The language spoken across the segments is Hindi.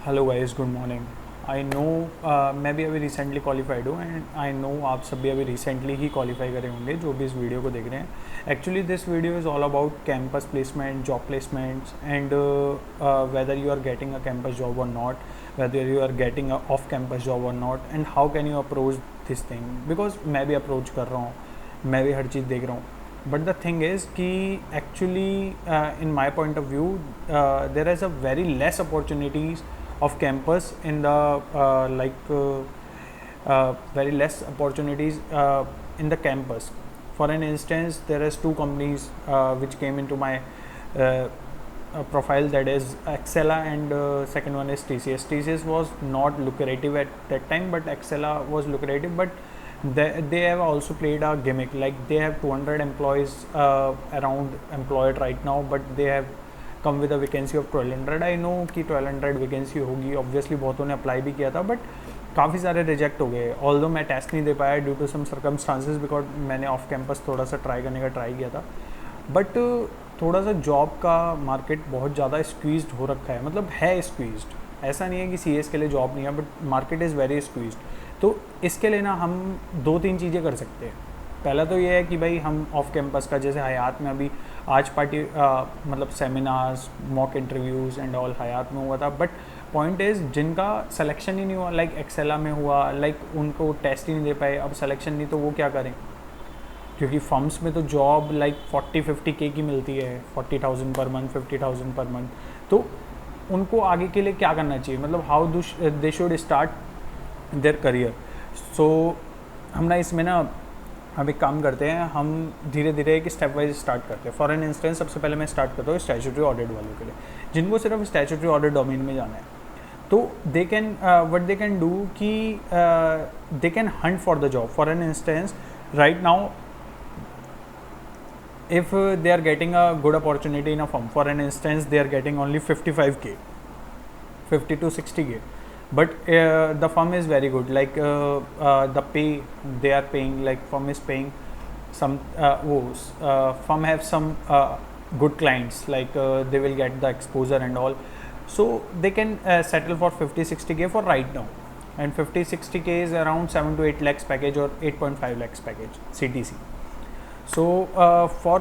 Hello guys, good morning. I know मैं भी अभी रिसेंटली क्वालिफाइड हूँ एंड आई नो आप सब भी अभी रिसेंटली ही क्वालिफाई करे होंगे जो भी इस वीडियो को देख रहे हैं। Actually this video is all about campus placement, job placements and whether you are getting a campus job or not, whether you are getting a off campus job or not, and how can you approach this thing. Because मैं भी अप्रोच कर रहा हूँ, मैं भी हर चीज़ देख रहा हूँ। बट द थिंग इज़ कि actually in my point of view there is a very less opportunities of campus in the very less opportunities in the campus. For an instance, there is two companies which came into my profile, that is Excella and second one is TCS. TCS was not lucrative at that time, but Excella was lucrative. But they have also played a gimmick, like they have 200 employees around employed right now, but they have come with a vacancy of 1200। I know कि 1200 वैकेंसी होगी, ऑब्वियसली बहुतों ने अप्लाई भी किया था, बट काफ़ी सारे रिजेक्ट हो गए। ऑल्दो मैं टेस्ट नहीं दे पाया due to some circumstances, because मैंने ऑफ कैंपस थोड़ा सा ट्राई करने का ट्राई किया था। बट थोड़ा सा जॉब का मार्केट बहुत ज़्यादा स्क्वीज्ड हो रखा है, मतलब है स्क्वीज्ड, ऐसा नहीं है कि CS के लिए जॉब नहीं है, but market is very squeezed. तो इसके लिए ना हम 2-3 चीज़ें कर सकते हैं। पहला तो ये है कि भाई हम ऑफ कैंपस का, जैसे हयात में अभी आज पार्टी मतलब seminars, mock interviews and all Hyatt में हुआ था। बट पॉइंट इज़ जिनका सिलेक्शन ही नहीं हुआ, लाइक एक्सेला में हुआ, लाइक उनको टेस्ट ही नहीं दे पाए, अब सिलेक्शन नहीं तो वो क्या करें, क्योंकि फर्म्स में तो जॉब लाइक 40-50K की मिलती है, 40,000 पर मंथ, 50,000 पर मंथ। तो उनको आगे के लिए क्या करना चाहिए, मतलब how they should start their career. So हम ना इसमें ना हम एक काम करते हैं, हम धीरे धीरे एक स्टेप वाइज स्टार्ट करते हैं। फॉर एन इंस्टेंस सबसे पहले मैं स्टार्ट करता हूँ स्टैट्यूटरी ऑडिट वालों के लिए, जिनको सिर्फ स्टैट्यूटरी ऑडिट डोमेन में जाना है। तो they can what they can do कि they can hunt for the job. For an instance right now if they are getting a good opportunity in a firm, for an instance they are getting only 55K, 50 to 60K, but the firm is very good, like the pay they are paying, like firm is paying some firm have some good clients, like they will get the exposure and all, so they can settle for 50-60K for right now. And 50-60K is around 7 to 8 lakhs package or 8.5 lakhs package CTC. So for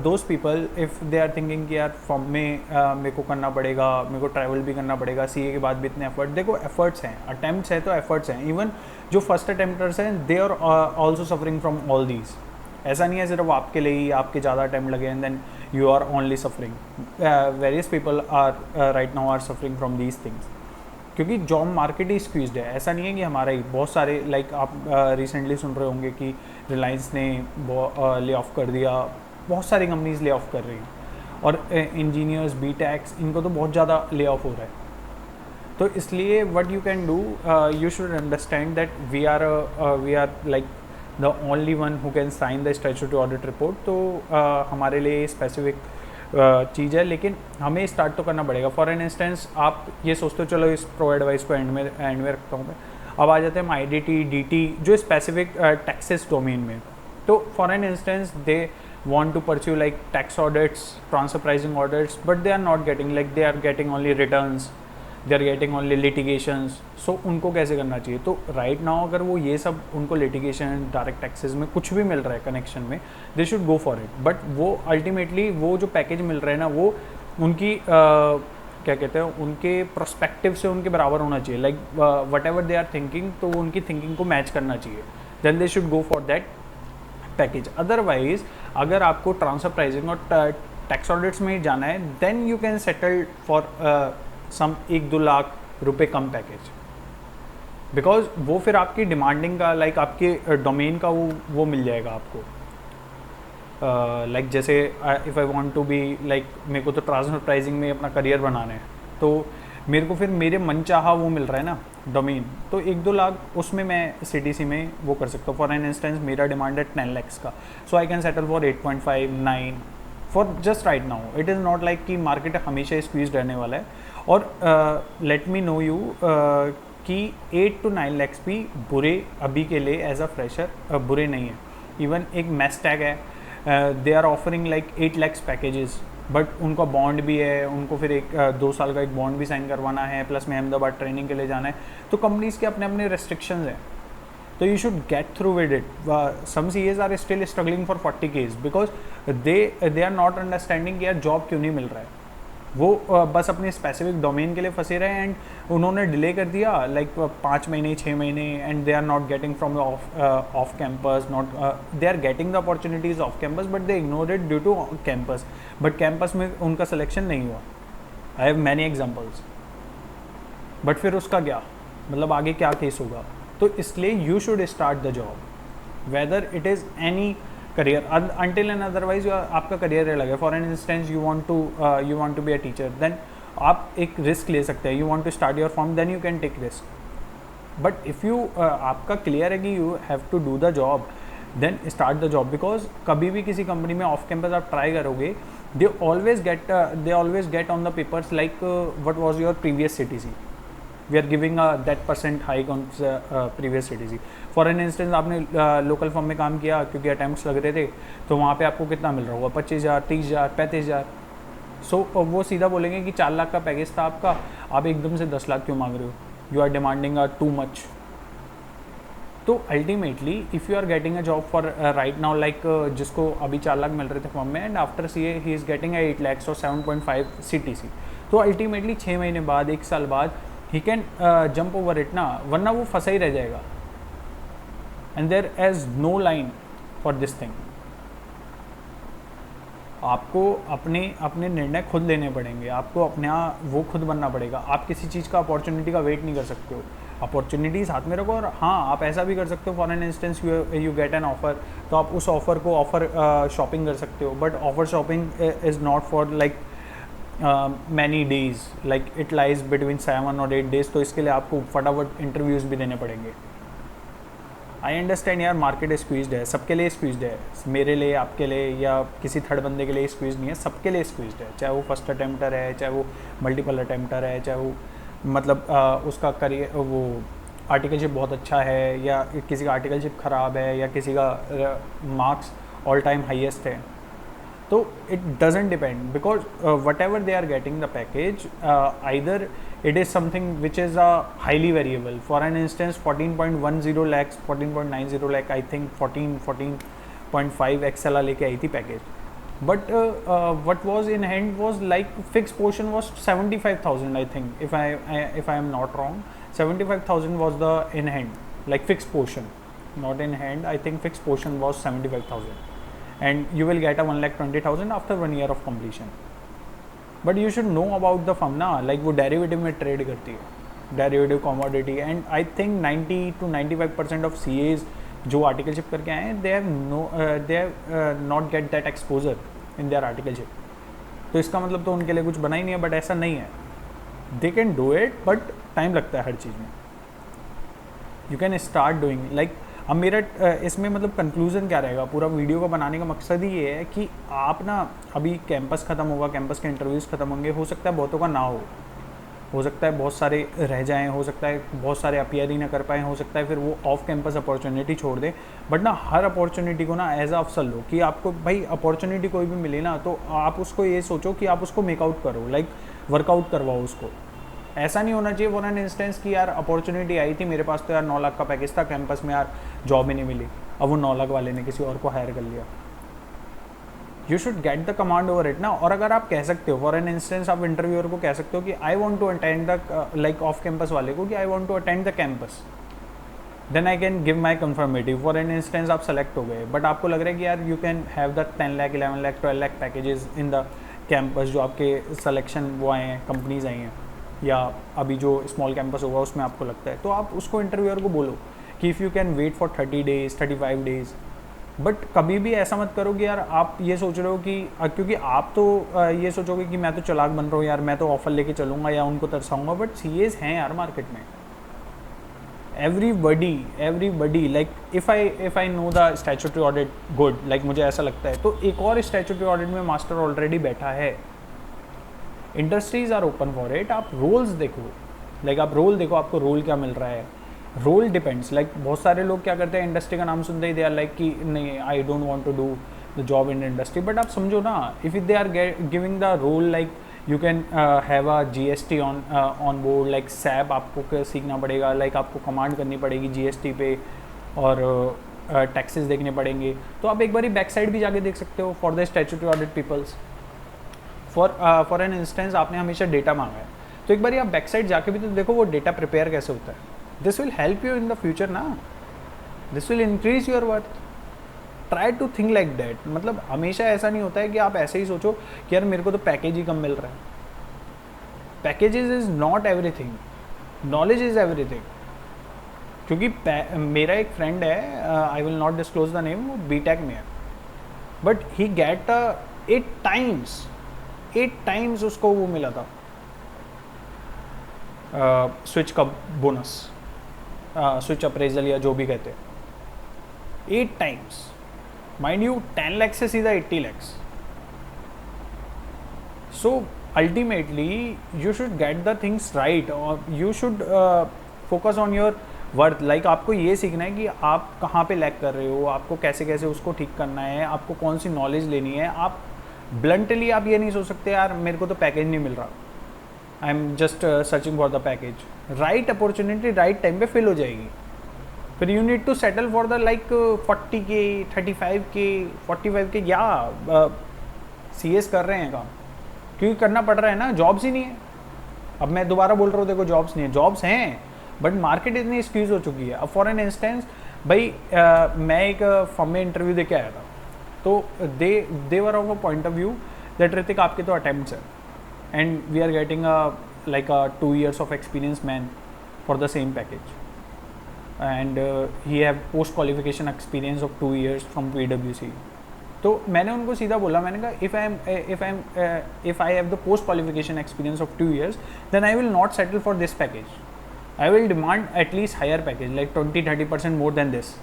those people if they are thinking कि यार फॉर्म में मेरे को करना पड़ेगा, मेरे को ट्रैवल भी करना पड़ेगा, CA के बाद भी इतने एफर्ट, देखो एफर्ट्स हैं, अटैम्प्ट्स हैं तो एफर्ट्स हैं। इवन जो फर्स्ट अटैम्प्टर्स हैं they are also suffering from all these. ऐसा नहीं है सिर्फ आपके लिए ही आपके ज़्यादा अटैम्प्ट लगे and then you are only suffering. Various people are right now are suffering from these things, क्योंकि जॉब मार्केट ही स्क्वीज्ड है। ऐसा नहीं है कि हमारा ही, बहुत सारे लाइक आप रिसेंटली सुन रहे होंगे कि रिलायंस ने ले ऑफ कर दिया, बहुत सारी कंपनीज ले ऑफ कर रही हैं, और इंजीनियर्स, BTechs, इनको तो बहुत ज़्यादा ले ऑफ हो रहा है। तो इसलिए what you can do, you should understand that we are like the only one who can sign the statutory audit report. तो हमारे लिए स्पेसिफिक चीज़ है, लेकिन हमें स्टार्ट तो करना पड़ेगा। फॉर एन इंस्टेंस आप ये सोचते हो, चलो इस प्रो एडवाइस को एंड में रखता हूँ मैं। अब आ जाते हैं हम IDT, DT, जो स्पेसिफिक टैक्सेस डोमेन में। तो for an instance they want to pursue like tax audits, transfer pricing audits, but they are not getting, like they are getting only returns, they are getting only litigations. So उनको कैसे करना चाहिए? तो राइट नाउ अगर वो ये सब उनको लिटिगेशन, डायरेक्ट टैक्सेस में कुछ भी मिल रहा है कनेक्शन में, दे should go for it. But वो अल्टीमेटली वो जो पैकेज मिल रहा है ना, वो उनकी क्या कहते हैं, उनके प्रोस्पेक्टिव से उनके बराबर होना चाहिए। Like whatever they are thinking, तो वो उनकी थिंकिंग को मैच करना चाहिए, then they should go for that package. Otherwise अगर आपको ट्रांसफर प्राइसिंग और टैक्स ऑडिट्स में ही जाना है, then you can settle for some 1-2 lakh रुपए कम पैकेज, बिकॉज वो फिर आपकी डिमांडिंग का, लाइक आपके डोमेन का वो मिल जाएगा आपको। लाइक जैसे if I want to be like, मेरे को तो ट्रांसफर प्राइसिंग में अपना करियर बनाना है, तो मेरे को फिर मेरे मन चाहा वो मिल रहा है ना डोमेन, तो 1-2 लाख उसमें मैं CTC में वो कर सकता हूँ। फॉर एन इंस्टेंस मेरा डिमांड है 10 lakhs का, so I can settle for 8.5, 9 for just right now. It is not like कि मार्केट हमेशा स्क्वीज रहने वाला है। और लेट मी नो यू कि 8 to 9 lakhs भी बुरे अभी के लिए एज अ फ्रेशर बुरे नहीं है। इवन एक मैस टैग है, they are offering like 8 lakhs packages but उनका बॉन्ड भी है, उनको फिर 2 साल का एक बॉन्ड भी साइन करवाना है, प्लस में अहमदाबाद ट्रेनिंग के लिए जाना है। तो कंपनीज़ के अपने अपने रेस्ट्रिक्शंस हैं, तो you should get through with it. Some CS are still struggling for 40 K's because they are not understanding कि यार जॉब क्यों नहीं मिल रहा है। वो बस अपने स्पेसिफिक डोमेन के लिए फंसे रहे एंड उन्होंने डिले कर दिया लाइक 5 महीने 6 महीने, and they are not getting from off campus, not they are getting the opportunities off campus but they ignore it due to campus, but campus में उनका सिलेक्शन नहीं हुआ। I have many examples, but फिर उसका क्या मतलब आगे क्या केस होगा। तो इसलिए you should start the job whether it is any career until and otherwise आपका करियर अलग है। For an instance you want to be a teacher, then आप एक रिस्क ले सकते हैं। You want to start your firm, then you can take risk. But if you आपका क्लियर है कि you have to do the job, then start the job. Because कभी भी किसी कंपनी में ऑफ कैंपस आप ट्राई करोगे, they always get on the papers like what was your previous CTC, we are giving that % hike on previous CTC। For an instance आपने लोकल फॉर्म में काम किया क्योंकि अटैम्प्ट्स लग रहे थे, तो वहाँ पे आपको कितना मिल रहा होगा 25,000, 30,000, 35,000। सो वो सीधा बोलेंगे कि 4 लाख का पैकेज था आपका, आप एकदम से 10 लाख क्यों मांग रहे हो, you are demanding too much. तो ultimately if you are getting a job for right now like जिसको अभी 4 लाख मिल रहे थे फॉर्म में, and after CA he is getting 8 lakhs और 7.5 CTC, तो अल्टीमेटली 6 महीने बाद 1 साल बाद ही कैन जंप ओवर इट ना, वरना वो फंसा ही रह जाएगा। And there is no line for this thing. आपको अपने निर्णय खुद लेने पड़ेंगे, आपको अपने वो खुद बनना पड़ेगा। आप किसी चीज़ का अपॉर्चुनिटी का वेट नहीं कर सकते हो, अपॉर्चुनिटीज़ हाथ में रखो। और हाँ, आप ऐसा भी कर सकते हो, for an instance you get an offer, तो आप उस ऑफर को ऑफर शॉपिंग कर सकते हो। But offer shopping is not for like many days, like it lies between 7 और 8 days। तो इसके लिए आपको फटाफट इंटरव्यूज़ भी देने पड़ेंगे। आई अंडरस्टैंड यार, मार्केट स्क्वीज्ड है, सबके लिए स्क्वीज्ड है, मेरे लिए, आपके लिए, या किसी थर्ड बंदे के लिए स्क्वीज नहीं है, सबके लिए स्क्वीज्ड है। चाहे वो फर्स्ट अटैम्प्टर है, चाहे वो मल्टीपल अटैम्प्टर है, चाहे वो मतलब उसका करियर वो आर्टिकलशिप बहुत अच्छा है, या किसी का आर्टिकलशिप ख़राब है, या किसी का मार्क्स ऑल टाइम हाईएस्ट है। तो it doesn't depend, because whatever they are getting the package, either it is something which is highly variable. For an instance, 14.10 lakhs, 14.90 lakh, I think 14.5 XLR लेके आई थी package, but what was in hand was like fixed portion was 75,000, I think, if I am not wrong, 75,000 was the in hand, like fixed portion, not in hand. I think fixed portion was 75,000, and you will get a 1,20,000 after 1 year of completion. But you should know about the firm ना, लाइक वो डेरिवेटिव में ट्रेड करती है, derivative commodity, and I think 90 to 95% of CAs जो आर्टिकलशिप करके आए हैं, they have not get that exposure in their articleship. तो इसका मतलब तो उनके लिए कुछ बना ही नहीं है, बट ऐसा नहीं है, दे can do it, but time लगता है हर चीज़ में। You can start doing like. अब मेरा इसमें मतलब कंक्लूजन क्या रहेगा, पूरा वीडियो को बनाने का मकसद ही ये है कि आप ना, अभी कैंपस ख़त्म होगा, कैंपस के इंटरव्यूज़ ख़त्म होंगे, हो सकता है बहुतों का ना हो सकता है बहुत सारे रह जाएं, हो सकता है बहुत सारे अपीयर ही ना कर पाएँ, हो सकता है फिर वो ऑफ कैंपस अपॉर्चुनिटी छोड़ दें। बट ना हर अपॉर्चुनिटी को ना एज अ अफसर लो, कि आपको भाई अपॉर्चुनिटी कोई भी मिले ना, तो आप उसको ये सोचो कि आप उसको मेकआउट करो, लाइक वर्कआउट करवाओ उसको। ऐसा नहीं होना चाहिए फॉर एन इंस्टेंस कि यार अपॉर्चुनिटी आई थी मेरे पास, तो यार 9 लाख का पैकेज था कैंपस में, यार जॉब ही नहीं मिली, अब वो 9 लाख वाले ने किसी और को हायर कर लिया। You should get the command over it ना। और अगर आप कह सकते हो, फॉर एन इंस्टेंस आप इंटरव्यूअर को कह सकते हो कि I want to attend the like off campus वाले को कि I want to attend the campus, then I can give my confirmative. For an instance आप सेलेक्ट हो गए, बट आपको लग रहा है कि यार you can have the 10 lakh, 11 lakh, 12 lakh packages in the campus, जो आपके सिलेक्शन वो आए हैं, कंपनीज आई हैं, या अभी जो स्मॉल कैंपस होगा उसमें आपको लगता है, तो आप उसको इंटरव्यूअर को बोलो कि if you can wait for 30 days, 35 days। But कभी भी ऐसा मत करो कि यार आप ये सोच रहे हो कि क्योंकि आप तो ये सोचोगे कि मैं तो चालाक बन रहा हूँ यार, मैं तो ऑफर लेके चलूँगा या उनको तरसाऊँगा, बट CAs हैं यार मार्केट में। Everybody like if I know the statutory audit good, like मुझे ऐसा लगता है, तो एक और स्टैट्यूटरी ऑडिट में मास्टर ऑलरेडी बैठा है। Industries are open for it. आप रोल्स देखो, लाइक आप रोल देखो, आपको रोल क्या मिल रहा है। रोल डिपेंड्स, लाइक बहुत सारे लोग क्या करते हैं, इंडस्ट्री का नाम सुनते ही दे आर लाइक कि नहीं, I don't want to do the job in industry, but आप समझो ना, if they are giving the role like you can have a GST on board, like SAP आपको सीखना पड़ेगा, लाइक आपको कमांड करनी पड़ेगी GST पे, और टैक्सेस देखने पड़ेंगे, तो आप एक बार बैक साइड भी जाके देख सकते हो for the statutory audit peoples. For an instance आपने हमेशा डेटा मांगा है, तो एक बार आप बैक साइड जाके भी तो देखो वो डेटा प्रिपेयर कैसे होता है। This will help you in the future ना, this will increase your worth. Try to think like that. मतलब हमेशा ऐसा नहीं होता है कि आप ऐसे ही सोचो कि यार मेरे को तो पैकेज ही कम मिल रहा है। Packages is not everything, knowledge is everything. क्योंकि मेरा एक फ्रेंड है, I will not disclose the name, वो बीटेक में है, बट ही गेट 8 टाइम्स उसको वो मिला था स्विच का बोनस, स्विच अप्रेजल या जो भी कहते हैं, 8 टाइम्स। माइंड यू 10 लाख से सीधा 80 lakh. So ultimately you should get the things right, और you should focus on your worth. Like आपको ये सीखना है कि आप कहाँ पे लैक कर रहे हो, आपको कैसे कैसे उसको ठीक करना है, आपको कौन सी नॉलेज लेनी है। आप ब्लंटली आप ये नहीं सोच सकते यार मेरे को तो पैकेज नहीं मिल रहा, I am just searching for the package. Right opportunity right time पे फिल हो जाएगी। फिर you need to settle for the like 40K, 35K, 45K, या CS कर रहे हैं काम, क्योंकि करना पड़ रहा है ना, जॉब्स ही नहीं है। अब मैं दोबारा बोल रहा हूँ, देखो जॉब्स नहीं है, जॉब्स हैं बट मार्केट इतनी स्क्वीज हो चुकी है। अब फॉर एन इंस्टेंस भाई मैं एक फर्म में इंटरव्यू दे के आया था, तो they were of a point of view that Hrithik आपके तो अटेम्प्ट्स है and we are getting like a 2 years of experience man for the same package, and he have post qualification experience of 2 years from PwC। तो मैंने उनको सीधा बोला, मैंने कहा if I have the post qualification experience of 2 years then I will not settle for this package, I will demand at least higher package like 20-30% more than this।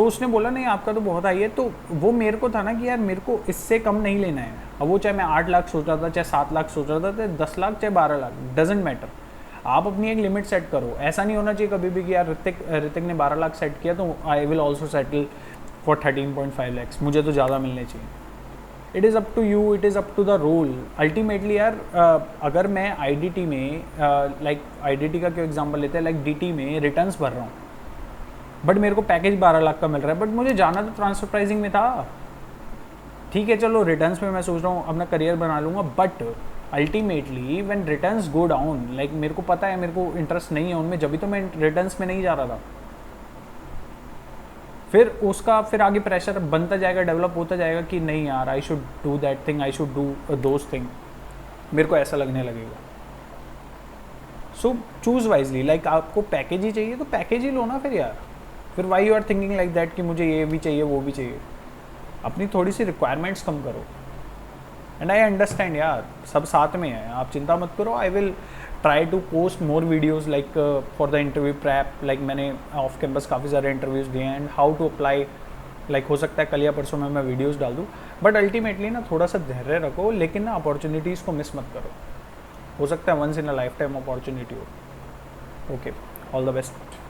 उसने बोला नहीं आपका तो बहुत हाई है। तो वो मेरे को था ना कि यार मेरे को इससे कम नहीं लेना है। अब वो चाहे मैं 8 लाख सोच रहा था, चाहे 7 लाख सोच रहा था, चाहे 10 लाख, चाहे 12 लाख, डजेंट मैटर। आप अपनी एक लिमिट सेट करो। ऐसा नहीं होना चाहिए कभी भी कि यार ऋतिक ने 12 लाख सेट किया तो I will also settle for 13.5 lakhs, मुझे तो ज़्यादा मिलने चाहिए। It is up to you, it is up to the role ultimately यार। अगर मैं IDT में लाइक IDT का क्यों एग्जाम्पल लेते हैं, लाइक DT में रिटर्न्स भर रहा हूँ बट मेरे को पैकेज 12 लाख का मिल रहा है, बट मुझे जाना तो ट्रांसफर प्राइसिंग में था। ठीक है चलो रिटर्न्स में मैं सोच रहा हूँ अपना करियर बना लूँगा, but ultimately when returns go down, like मेरे को पता है मेरे को इंटरेस्ट नहीं है उनमें, जब भी तो मैं रिटर्न्स में नहीं जा रहा था। फिर आगे प्रेशर बनता जाएगा, डेवलप होता जाएगा कि नहीं यार I should do that thing, I should do those thing, मेरे को ऐसा लगने लगेगा। So choose wisely. लाइक आपको पैकेज ही चाहिए तो पैकेज ही लो ना फिर यार। फिर why you are thinking like that कि मुझे ये भी चाहिए वो भी चाहिए। अपनी थोड़ी सी रिक्वायरमेंट्स कम करो। एंड आई अंडरस्टैंड यार, सब साथ में है, आप चिंता मत करो। I will try to post more videos like for the interview prep. Like मैंने ऑफ कैंपस काफ़ी सारे इंटरव्यूज़ दिए हैं and how to apply. Like हो सकता है कल या परसों में मैं वीडियोज़ डाल दूँ, बट अल्टीमेटली ना थोड़ा सा धैर्य रखो, लेकिन ना अपॉर्चुनिटीज़ को मिस मत करो। हो सकता है once in a lifetime opportunity हो। Okay, all the best.